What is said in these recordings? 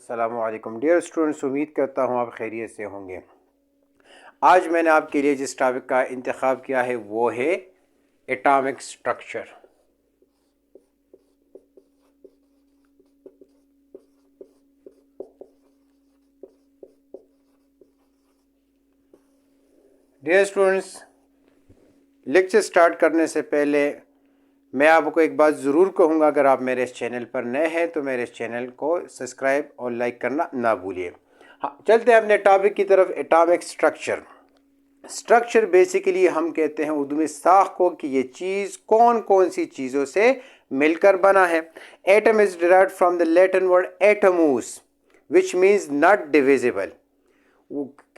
अस्सलामुअलैकुम dear students, उम्मीद करता हूँ आप खैरियत से होंगे। आज मैंने आपके लिए जिस टॉपिक का इंतखाब किया है वो है atomic structure. Dear students, lecture start करने से पहले मैं आपको एक बात ज़रूर कहूँगा, अगर आप मेरे इस चैनल पर नए हैं तो मेरे इस चैनल को सब्सक्राइब और लाइक करना ना भूलिए। हाँ, चलते हैं अपने टॉपिक की तरफ। Atomic structure. स्ट्रक्चर बेसिकली हम कहते हैं उर्दू में साख को कि ये चीज़ कौन कौन सी चीज़ों से मिलकर बना है। Atom is derived from the Latin word atomos which means not divisible.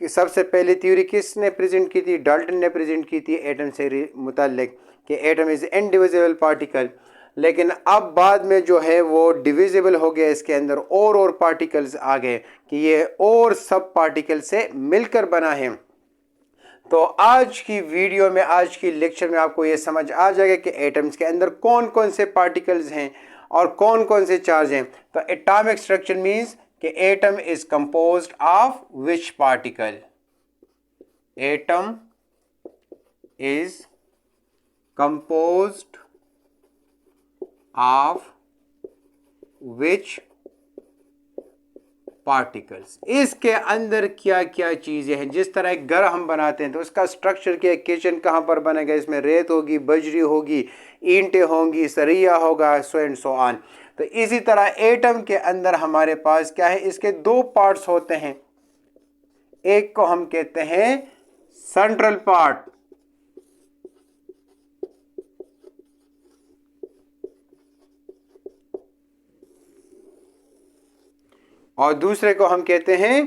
सबसे पहले थ्योरी किसने प्रेजेंट की थी? डाल्टन ने प्रेजेंट की थी एटम से मुताल्लिक कि एटम इज इनडिविजिबल पार्टिकल। लेकिन अब बाद में जो है वो डिविजिबल हो गया, इसके अंदर और पार्टिकल्स आ गए कि ये और सब पार्टिकल से मिलकर बना है। तो आज की वीडियो में, आज की लेक्चर में आपको ये समझ आ जाएगा कि एटम्स के अंदर कौन कौन से पार्टिकल्स हैं और कौन कौन से चार्ज हैं। तो एटॉमिक स्ट्रक्चर मींस कि atom is composed of which particle? Atom is composed of which particles. इसके अंदर क्या क्या चीजें हैं? जिस तरह एक घर हम बनाते हैं तो उसका स्ट्रक्चर क्या है? किचन कहाँ पर बनेगा? इसमें रेत होगी, बजरी होगी, ईंटें होंगी, सरिया होगा, सो एंड सो ऑन। तो इसी तरह एटम के अंदर हमारे पास क्या है? इसके दो पार्ट्स होते हैं। एक को हम कहते हैं सेंट्रल पार्ट, और दूसरे को हम कहते हैं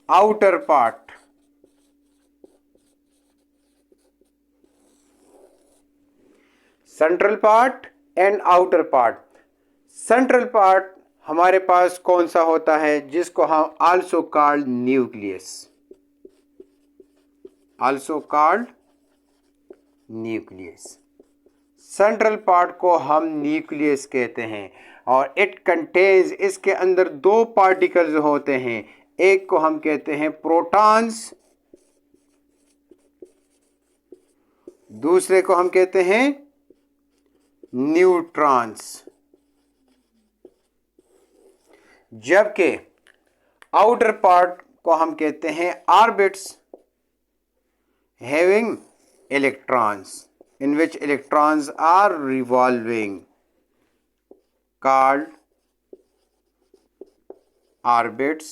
outer part. Central part and outer part. Central part हमारे पास कौन सा होता है? जिसको हम also called nucleus. Also called nucleus. Central part को हम न्यूक्लियस कहते हैं और इट कंटेन्स, इसके अंदर दो पार्टिकल्स होते हैं। एक को हम कहते हैं प्रोटॉन्स, दूसरे को हम कहते हैं न्यूट्रॉन्स। जबकि आउटर पार्ट को हम कहते हैं orbits having electrons in which electrons are revolving, called orbits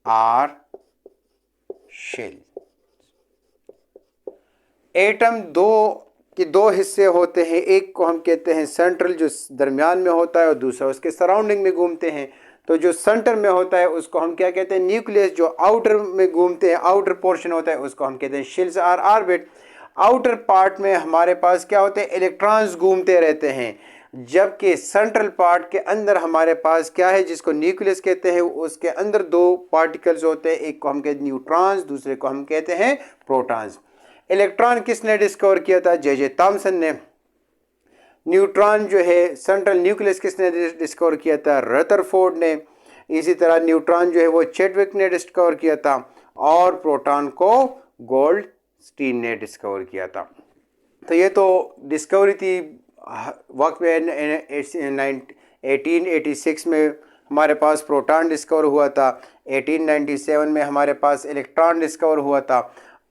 or shell. Atom दो हिस्से होते हैं। एक को हम कहते हैं सेंट्रल, जो दरमियान में होता है, और दूसरा उसके सराउंडिंग में घूमते हैं। तो जो सेंटर में होता है उसको हम क्या कहते हैं? न्यूक्लियस। जो आउटर में घूमते हैं, आउटर पोर्शन होता है, उसको हम कहते हैं शेल्स और ऑर्बिट। आउटर पार्ट में हमारे पास क्या होते हैं? इलेक्ट्रॉन्स घूमते रहते हैं। जबकि सेंट्रल पार्ट के अंदर हमारे पास क्या है? जिसको न्यूक्लियस कहते हैं, उसके अंदर दो पार्टिकल्स होते हैं। एक को हम कहते हैं न्यूट्रॉन्स, दूसरे को हम कहते हैं प्रोटॉन्स। इलेक्ट्रॉन किसने डिस्कवर किया था? जे थॉमसन ने। न्यूट्रॉन जो है, सेंट्रल न्यूक्लियस किसने डिस्कवर किया था? रदरफोर्ड ने। इसी तरह न्यूट्रॉन जो है वो चैडविक ने डिस्कवर किया था, और प्रोटॉन को गोल्डस्टीन ने डिस्कवर किया था। तो ये तो डिस्कवरी थी वक्त में 1886 में हमारे पास प्रोटॉन डिस्कवर हुआ था। 1897 में हमारे पास इलेक्ट्रॉन डिस्कवर हुआ था,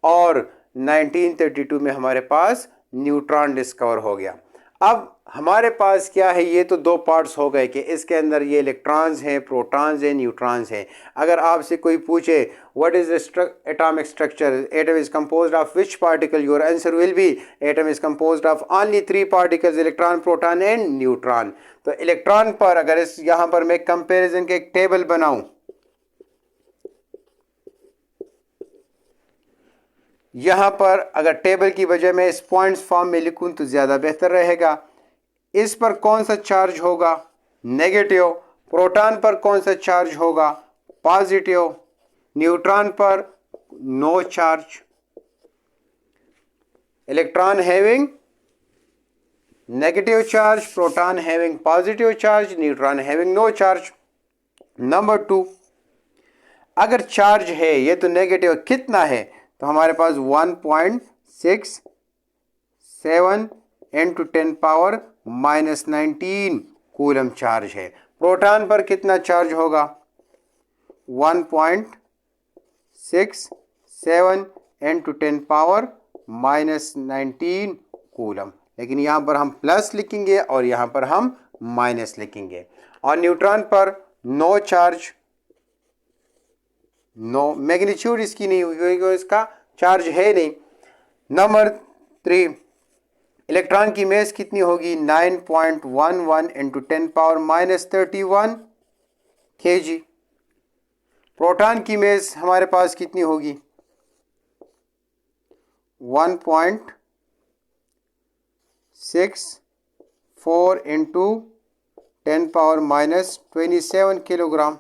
और 1932 में हमारे पास न्यूट्रॉन डिस्कवर हो गया। अब हमारे पास क्या है? ये तो दो पार्ट्स हो गए कि इसके अंदर ये इलेक्ट्रॉन्स हैं, प्रोटॉन्स हैं, न्यूट्रॉन्स हैं। अगर आपसे कोई पूछे what is the atomic structure, atom is composed of which particle, your answer will be atom is composed of only three particles, electron, proton and neutron. तो इलेक्ट्रॉन पर अगर इस यहाँ पर मैं कंपेरिजन के एक टेबल बनाऊं, यहाँ पर अगर टेबल की बजाय मैं इस पॉइंट्स फॉर्म में लिखूं तो ज़्यादा बेहतर रहेगा। इस पर कौन सा चार्ज होगा? नेगेटिव। प्रोटॉन पर कौन सा चार्ज होगा? पॉजिटिव। न्यूट्रॉन पर no charge. Electron having negative charge, proton having positive charge, neutron having no charge. Number 2, अगर चार्ज है, ये तो नेगेटिव कितना है, तो हमारे पास 1.67 into 10 power minus 19 coulomb charge है। प्रोटॉन पर कितना चार्ज होगा? 1.67 इंटू 10 पावर माइनस 19 कूलम, लेकिन यहाँ पर हम प्लस लिखेंगे और यहाँ पर हम माइनस लिखेंगे। और न्यूट्रॉन पर नो चार्ज, नो मैग्नीट्यूड इसकी नहीं हुई क्योंकि इसका चार्ज है नहीं। नंबर 3, इलेक्ट्रॉन की मास कितनी होगी? 9.11 into 10 power minus 31 kg। Proton की मास हमारे पास कितनी होगी? 1.64 इंटू 10 पावर माइनस 27 किलोग्राम,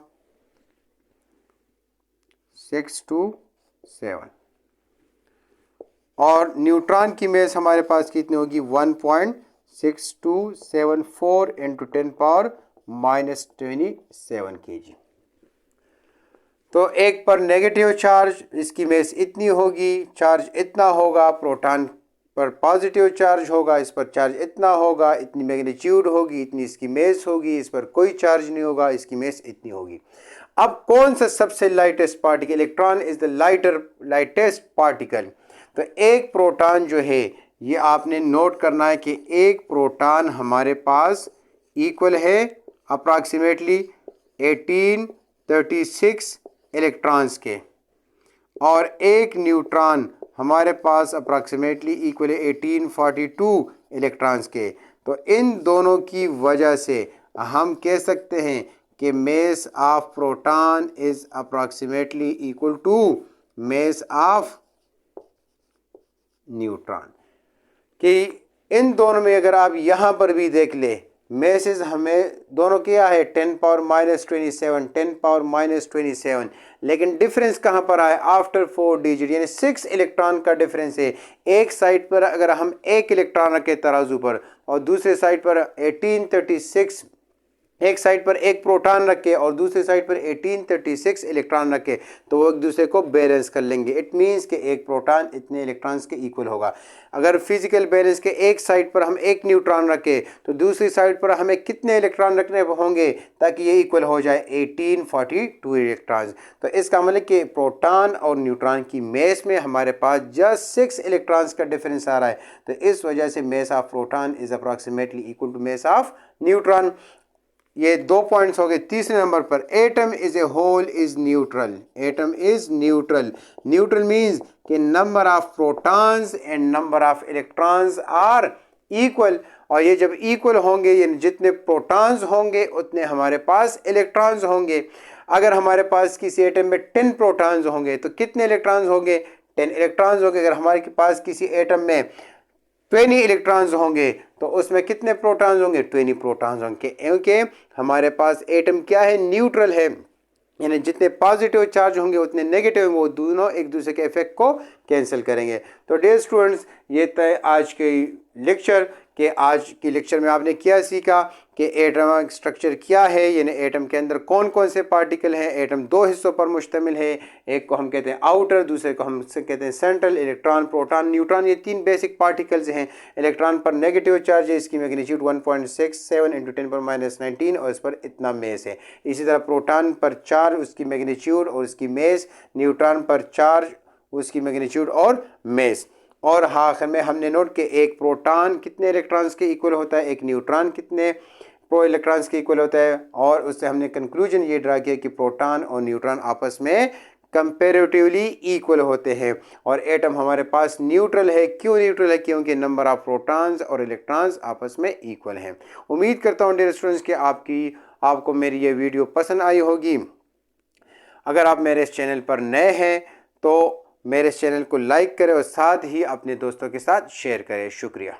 627। और न्यूट्रॉन की मास हमारे पास कितनी होगी? 1.6274 इंटू 10 पावर माइनस 27 kg। तो एक पर नेगेटिव चार्ज, इसकी मास इतनी होगी, चार्ज इतना होगा। प्रोटॉन पर पॉजिटिव चार्ज होगा, इस पर चार्ज इतना होगा, इतनी मैग्नीट्यूड होगी, इतनी इसकी मास होगी। इस पर कोई चार्ज नहीं होगा, इसकी मास इतनी होगी। अब कौन सा सबसे lightest particle? Electron is the lightest particle. तो एक प्रोटॉन जो है, ये आपने नोट करना है कि एक प्रोटॉन हमारे पास इक्वल है अप्रॉक्सीमेटली 1836 इलेक्ट्रॉन्स के, और एक न्यूट्रॉन हमारे पास अप्रॉक्सीमेटली इक्वल है 1842 इलेक्ट्रॉन्स के। तो इन दोनों की वजह से हम कह सकते हैं कि mass of proton is approximately equal to mass of neutron. कि इन दोनों में अगर आप यहाँ पर भी देख ले, मैसेज हमें दोनों क्या है? 10 पावर माइनस 27, 10 पावर माइनस 27, लेकिन डिफरेंस कहाँ पर आए? आफ्टर 4 डिजिट, यानी 6 इलेक्ट्रॉन का डिफरेंस है। एक साइड पर अगर हम एक इलेक्ट्रॉन रखें तराजू पर, और दूसरे साइड पर 1836, एक साइड पर एक प्रोटॉन रखे और दूसरे साइड पर 1836 इलेक्ट्रॉन रखे, तो वो एक दूसरे को बैलेंस कर लेंगे। इट मीन्स कि एक प्रोटॉन इतने इलेक्ट्रॉन्स के इक्वल होगा। अगर फिजिकल बैलेंस के एक साइड पर हम एक न्यूट्रॉन रखें, तो दूसरी साइड पर हमें कितने इलेक्ट्रॉन रखने होंगे ताकि ये इक्वल हो जाए? 1842 इलेक्ट्रॉन्स। तो इसका मतलब कि प्रोटॉन और न्यूट्रॉन की मास में हमारे पास जस्ट 6 इलेक्ट्रॉन्स का डिफरेंस आ रहा है। तो इस वजह से mass of proton is approximately equal to mass of neutron. ये 2 पॉइंट्स हो गए। तीसरे नंबर पर, atom is a whole is neutral. Atom is neutral. Neutral means कि number of protons and number of electrons are equal. और ये जब equal होंगे, यानी जितने प्रोटॉन्स होंगे उतने हमारे पास इलेक्ट्रॉन्स होंगे। अगर हमारे पास किसी एटम में 10 प्रोटॉन्स होंगे तो कितने इलेक्ट्रॉन्स होंगे? 10 इलेक्ट्रॉन्स होंगे। अगर हमारे पास किसी एटम में 20 इलेक्ट्रॉन्स होंगे तो उसमें कितने प्रोटॉन्स होंगे? 20 प्रोटॉन्स होंगे, क्योंकि हमारे पास एटम क्या है? न्यूट्रल है। यानी जितने पॉजिटिव चार्ज होंगे उतने नेगेटिव, वो दोनों एक दूसरे के इफेक्ट को कैंसिल करेंगे। तो डियर स्टूडेंट्स, ये था आज के लेक्चर कि आज की लेक्चर में आपने क्या सीखा कि एटम स्ट्रक्चर क्या है, यानी एटम के अंदर कौन कौन से पार्टिकल हैं। एटम 2 हिस्सों पर मुश्तमिल है, एक को हम कहते हैं आउटर, दूसरे को हम कहते हैं सेंट्रल। इलेक्ट्रॉन, प्रोटॉन, न्यूट्रॉन, ये 3 बेसिक पार्टिकल्स हैं। इलेक्ट्रॉन पर नेगेटिव चार्ज है, इसकी मैग्नीट्यूड 1.67 इंटू 10 पर माइनस 19, और इस पर इतना मेस है। इसी तरह प्रोटॉन पर चार्ज, उसकी मैग्नीट्यूड और उसकी मेस। न्यूट्रॉन पर चार्ज, उसकी मैग्नीट्यूड और मेस। और आखिर में हमने नोट कि एक प्रोटॉन कितने इलेक्ट्रॉन्स के इक्वल होता है, एक न्यूट्रॉन कितने प्रो इलेक्ट्रॉन्स के इक्वल होता है। और उससे हमने कंक्लूजन ये ड्रा किया कि प्रोटॉन और न्यूट्रॉन आपस में कंपेरेटिवली इक्वल होते हैं। और एटम हमारे पास न्यूट्रल है। क्यों न्यूट्रल है? क्योंकि नंबर ऑफ प्रोटॉन्स और इलेक्ट्रॉन्स आपस में इक्वल हैं। उम्मीद करता हूँ डियर स्टूडेंट्स कि आपको मेरी ये वीडियो पसंद आई होगी। अगर आप मेरे इस चैनल पर नए हैं तो मेरे चैनल को लाइक करें और साथ ही अपने दोस्तों के साथ शेयर करें। शुक्रिया।